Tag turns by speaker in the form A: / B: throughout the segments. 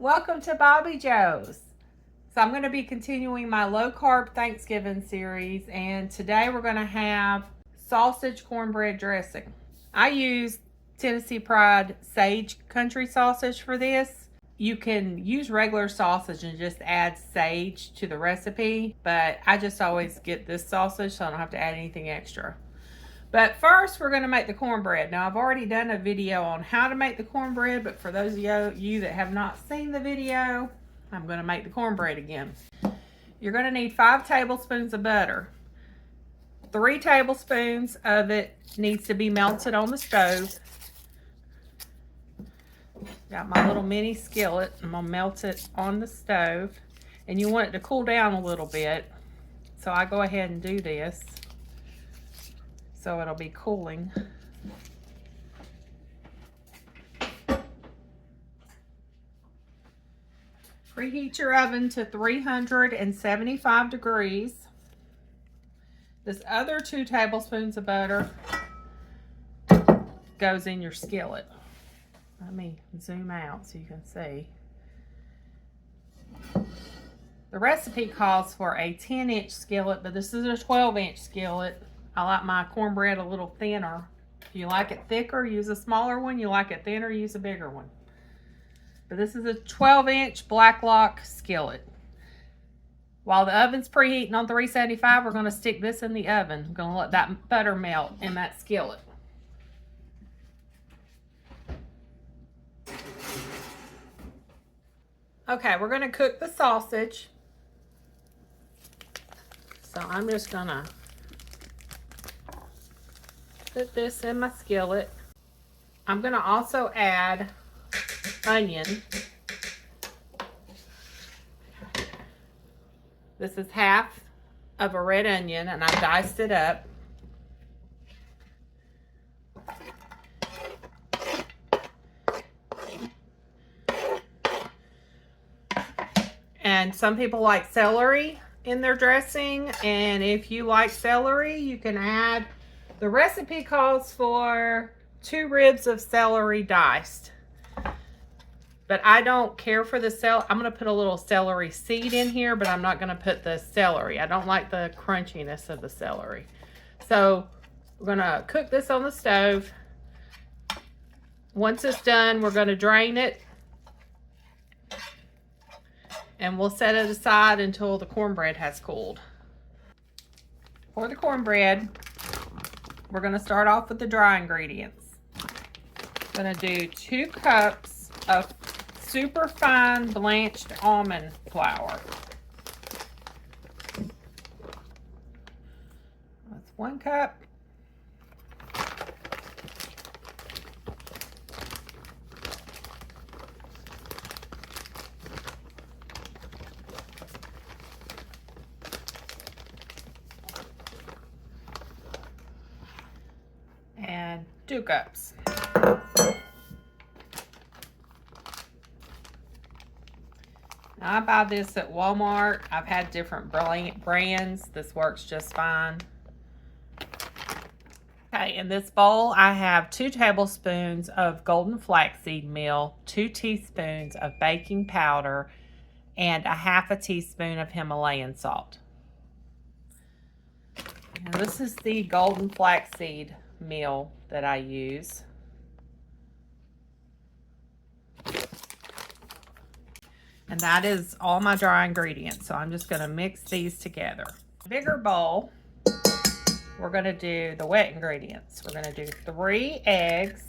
A: Welcome to Bobbi Jo's. So I'm going to be continuing my low carb Thanksgiving series, and today we're going to have sausage cornbread dressing. I use Tennessee Pride Sage country sausage for this. You can use regular sausage and just add sage to the recipe, but I just always get this sausage so I don't have to add anything extra. But first, we're going to make the cornbread. Now, I've already done a video on how to make the cornbread, but for those of you that have not seen the video, I'm going to make the cornbread again. You're going to need 5 tablespoons of butter. 3 tablespoons of it needs to be melted on the stove. Got my little mini skillet. I'm going to melt it on the stove. And you want it to cool down a little bit. So I go ahead and do this, so it'll be cooling. Preheat your oven to 375 degrees. This other 2 tablespoons of butter goes in your skillet. Let me zoom out so you can see. The recipe calls for a 10-inch skillet, but this is a 12-inch skillet. I like my cornbread a little thinner. If you like it thicker, use a smaller one. You like it thinner, use a bigger one. But this is a 12-inch black lock skillet. While the oven's preheating on 375, we're going to stick this in the oven. I'm going to let that butter melt in that skillet. Okay, we're going to cook the sausage. So I'm just going to put this in my skillet. I'm going to also add onion. This is half of a red onion, and I diced it up. And some people like celery in their dressing, and if you like celery, you can add, the recipe calls for 2 ribs of celery diced. But I don't care for the celery. I'm going to put a little celery seed in here, but I'm not going to put the celery. I don't like the crunchiness of the celery. So we're going to cook this on the stove. Once it's done, we're going to drain it. And we'll set it aside until the cornbread has cooled. For the cornbread, we're going to start off with the dry ingredients. I'm going to do 2 cups of super fine blanched almond flour. That's 1 cup. And 2 cups. Now, I buy this at Walmart. I've had different brands. This works just fine. Okay, in this bowl, I have 2 tablespoons of golden flaxseed meal, 2 teaspoons of baking powder, and a half a teaspoon of Himalayan salt. And this is the golden flaxseed meal that I use. And that is all my dry ingredients. So I'm just going to mix these together. Bigger bowl, we're going to do the wet ingredients. We're going to do 3 eggs.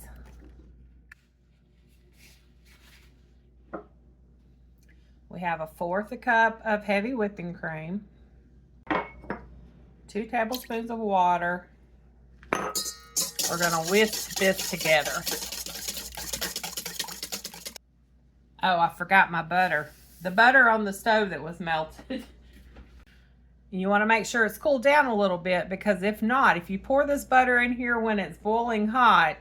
A: We have 1/4 cup of heavy whipping cream. 2 tablespoons of water. We're going to whisk this together. Oh, I forgot my butter. The butter on the stove that was melted. You want to make sure it's cooled down a little bit, because if not, if you pour this butter in here when it's boiling hot,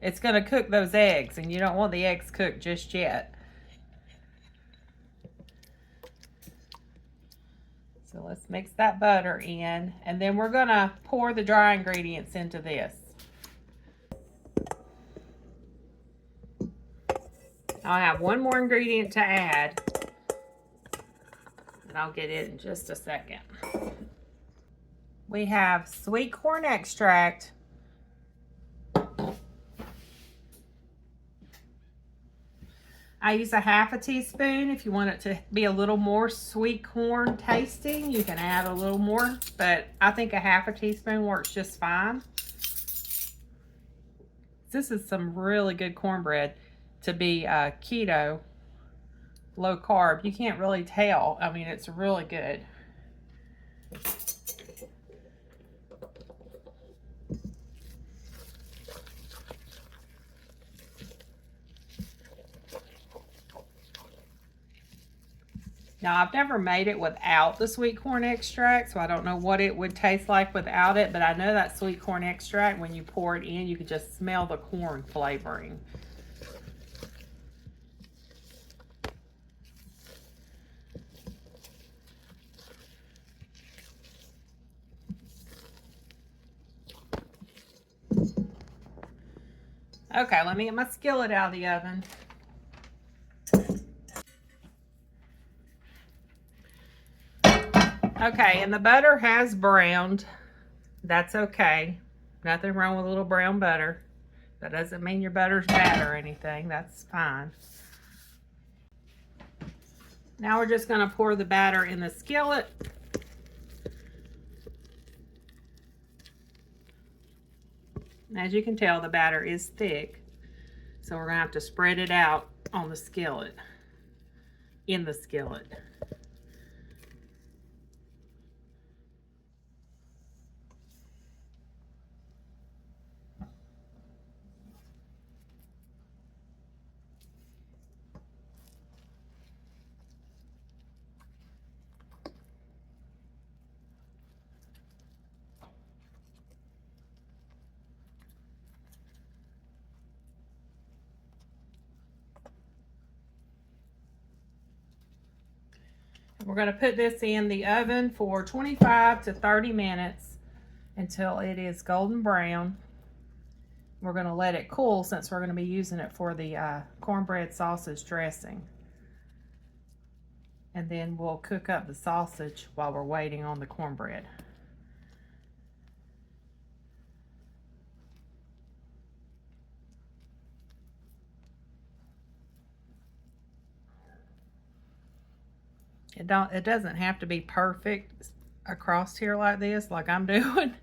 A: it's going to cook those eggs, and you don't want the eggs cooked just yet. So let's mix that butter in, and then we're going to pour the dry ingredients into this. I'll have one more ingredient to add, and I'll get it in just a second. We have sweet corn extract. I use a half a teaspoon. If you want it to be a little more sweet corn tasting, you can add a little more, but I think a half a teaspoon works just fine. This is some really good cornbread to be keto, low carb. You can't really tell. I mean, it's really good. Now, I've never made it without the sweet corn extract, so I don't know what it would taste like without it, but I know that sweet corn extract, when you pour it in, you can just smell the corn flavoring. Okay, let me get my skillet out of the oven. Okay, and the butter has browned. That's okay. Nothing wrong with a little brown butter. That doesn't mean your butter's bad or anything. That's fine. Now we're just going to pour the batter in the skillet. As you can tell, the batter is thick. So we're going to have to spread it out on the skillet, in the skillet. We're going to put this in the oven for 25 to 30 minutes until it is golden brown. We're going to let it cool since we're going to be using it for the cornbread sausage dressing. And then we'll cook up the sausage while we're waiting on the cornbread. It doesn't have to be perfect across here like this, like I'm doing,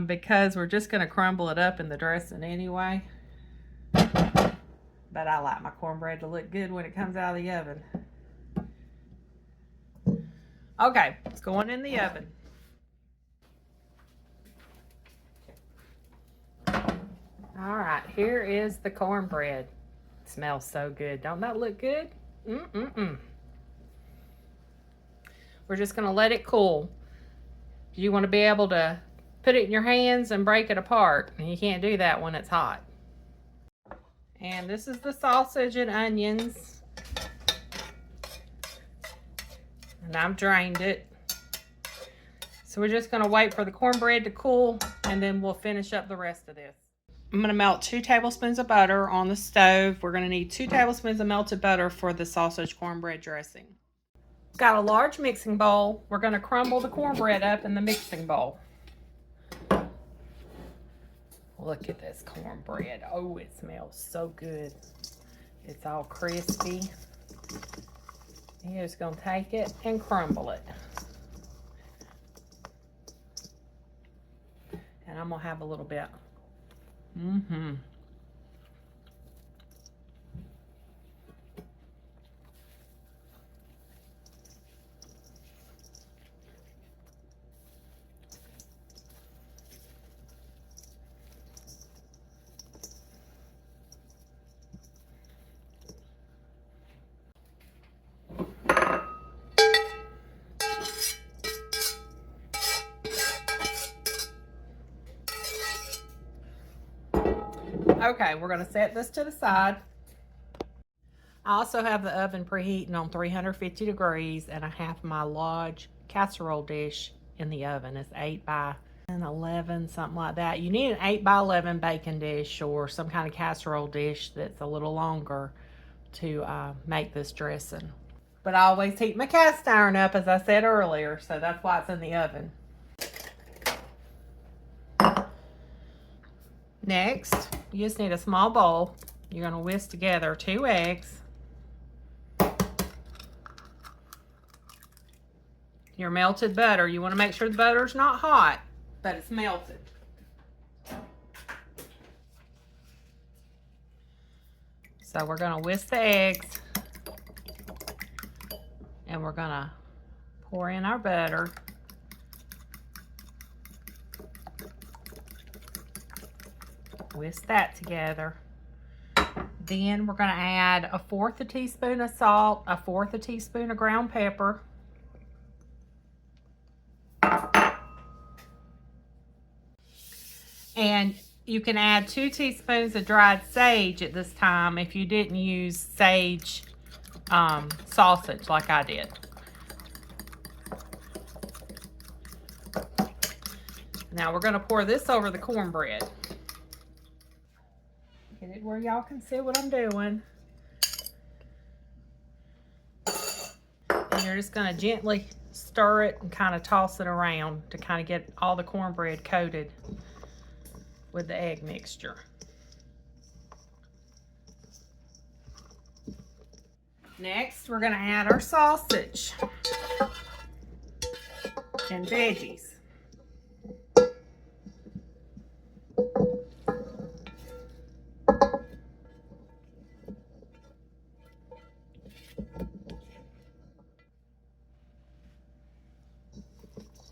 A: because we're just going to crumble it up in the dressing anyway. But I like my cornbread to look good when it comes out of the oven. Okay, it's going in the oven. All right, here is the cornbread. It smells so good. Don't that look good? We're just going to let it cool. You want to be able to put it in your hands and break it apart. And you can't do that when it's hot. And this is the sausage and onions. And I've drained it. So we're just going to wait for the cornbread to cool, and then we'll finish up the rest of this. I'm going to melt 2 tablespoons of butter on the stove. We're going to need 2 tablespoons of melted butter for the sausage cornbread dressing. Got a large mixing bowl. We're going to crumble the cornbread up in the mixing bowl. Look at this cornbread. Oh, it smells so good. It's all crispy. You're just going to take it and crumble it. And I'm going to have a little bit. Okay, we're going to set this to the side. I also have the oven preheating on 350 degrees, and I have my large casserole dish in the oven. It's 8 by 11, something like that. You need an 8 by 11 baking dish or some kind of casserole dish that's a little longer to make this dressing. But I always heat my cast iron up, as I said earlier, so that's why it's in the oven. Next, you just need a small bowl. You're going to whisk together 2 eggs, your melted butter. You want to make sure the butter's not hot, but it's melted. So we're going to whisk the eggs, and we're going to pour in our butter. Whisk that together. Then we're going to add 1/4 teaspoon of salt, 1/4 teaspoon of ground pepper, and you can add 2 teaspoons of dried sage at this time if you didn't use sage sausage like I did. Now we're going to pour this over the cornbread. Get it where y'all can see what I'm doing. And you're just going to gently stir it and kind of toss it around to kind of get all the cornbread coated with the egg mixture. Next, we're going to add our sausage and veggies.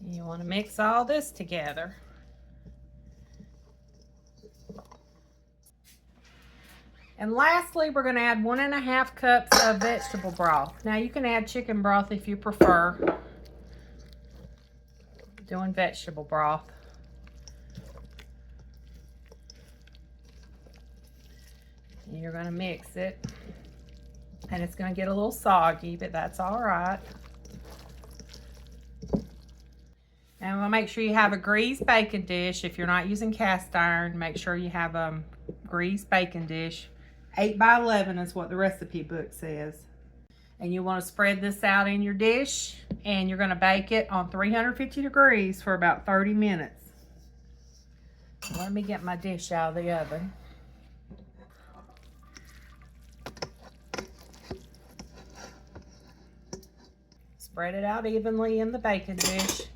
A: You want to mix all this together. And lastly, we're going to add 1½ cups of vegetable broth. Now you can add chicken broth if you prefer. Doing vegetable broth. And you're going to mix it. And it's going to get a little soggy, but that's all right. And we'll make sure you have a greased baking dish. If you're not using cast iron, make sure you have a greased baking dish. 8 by 11 is what the recipe book says. And you want to spread this out in your dish, and you're going to bake it on 350 degrees for about 30 minutes. Let me get my dish out of the oven. Spread it out evenly in the baking dish.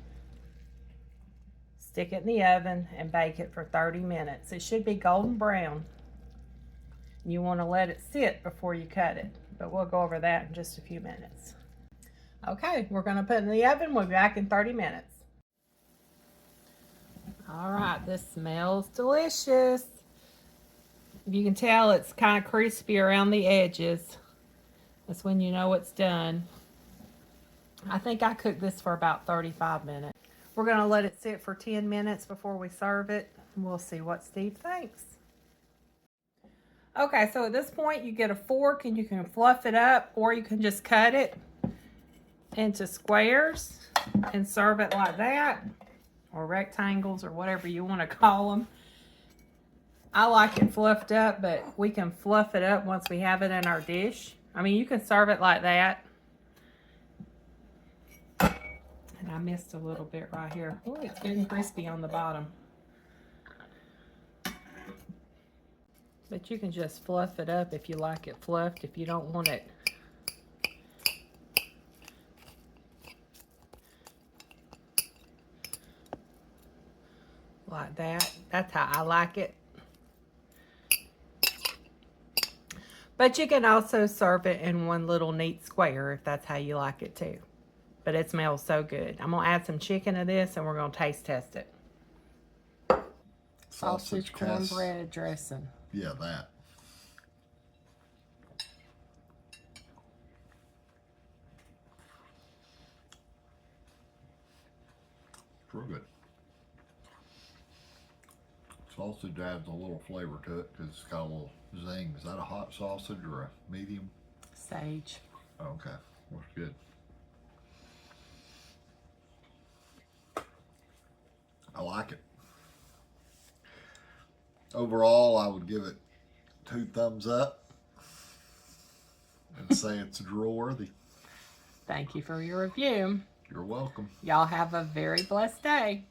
A: Stick it in the oven and bake it for 30 minutes. It should be golden brown. You want to let it sit before you cut it, but we'll go over that in just a few minutes. Okay, we're going to put it in the oven. We'll be back in 30 minutes. All right, this smells delicious. You can tell it's kind of crispy around the edges. That's when you know it's done. I think I cooked this for about 35 minutes. We're going to let it sit for 10 minutes before we serve it. We'll see what Steve thinks. Okay, so at this point you get a fork and you can fluff it up, or you can just cut it into squares and serve it like that, or rectangles, or whatever you want to call them. I like it fluffed up, but we can fluff it up once we have it in our dish. I mean, you can serve it like that. And I missed a little bit right here. Oh, it's getting crispy on the bottom. But you can just fluff it up if you like it fluffed, if you don't want it. Like that. That's how I like it. But you can also serve it in one little neat square if that's how you like it too. But it smells so good. I'm going to add some chicken to this and we're going to taste test it. Sausage cornbread dressing.
B: Yeah, that. It's real good. Sausage adds a little flavor to it because it's got a little zing. Is that a hot sausage or a medium?
A: Sage.
B: Oh, okay, looks good. I like it. Overall, I would give it 2 thumbs up. and say it's drool worthy.
A: Thank you for your review.
B: You're welcome.
A: Y'all have a very blessed day.